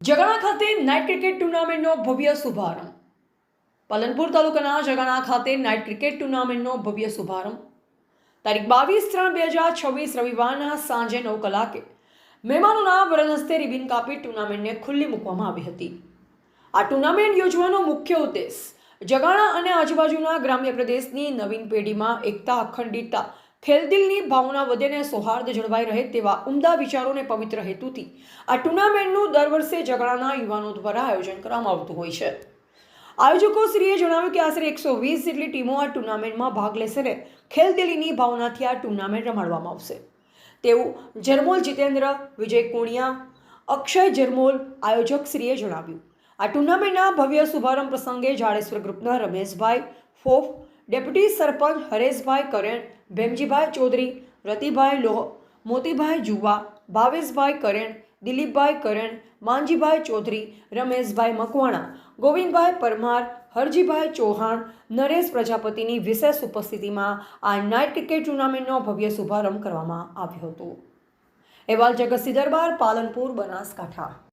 જગાણા ખાતે night cricket ટુર્નામેન્ટનો ભવ્ય શુભારંભ. પાલનપુર તાલુકાના જગાણા ખાતે નાઇટ ક્રિકેટ ટુર્નામેન્ટનો ભવ્ય શુભારંભ તારીખ 22/3/2026 રવિવારના સાંજે 9 કલાકે મહેમાનોના વરદ હસ્તે રિબિન કાપી ટુર્નામેન્ટને ખુલ્લી મૂકવામાં આવી હતી. આ ટુર્નામેન્ટ યોજવાનો મુખ્ય ઉદ્દેશ જગાણા અને આજુબાજુના ગ્રામ્ય પ્રદેશની નવીન પેઢીમાં એકતા, અખંડિતતા, ખેલદિલની ભાવના વધે અને સૌહાર્દ જળવાઈ રહે તેવા ઉમદા વિચારોને પવિત્ર હેતુથી આ ટુર્નામેન્ટનું દર વર્ષે જગાણાના યુવાનો દ્વારા આયોજન કરવામાં આવતું હોય છે. આયોજકો શ્રીએ જણાવ્યું કે આશરે 120 જેટલી ટીમો આ ટુર્નામેન્ટમાં ભાગ લેશે અને ખેલદિલીની ભાવનાથી આ ટુર્નામેન્ટ રમાડવામાં આવશે તેવું જરમોલ જીતેન્દ્ર, વિજય કુણિયા, અક્ષય જરમોલ આયોજક શ્રીએ જણાવ્યું. આ ટુર્નામેન્ટના ભવ્ય શુભારંભ પ્રસંગે જાડેશ્વર ગ્રુપના રમેશભાઈ ફોફ, ડેપ્યુટી સરપંચ હરેશભાઈ કરેણ, ભેમજીભાઈ ચૌધરી, રતિભાઈ લોહ, મોતીભાઈ જુવા, ભાવેશભાઈ કરેણ, દિલીપભાઈ કરેણ, માનજીભાઈ ચૌધરી, રમેશભાઈ મકવાણા, ગોવિંદભાઈ પરમાર, હરજીભાઈ ચૌહાણ, નરેશ પ્રજાપતિની વિશેષ ઉપસ્થિતિમાં આ નાઇટ ક્રિકેટ ટુર્નામેન્ટનો ભવ્ય શુભારંભ કરવામાં આવ્યો હતો. અહેવાલ જગતસિંહ દરબાર, પાલનપુર, બનાસકાંઠા.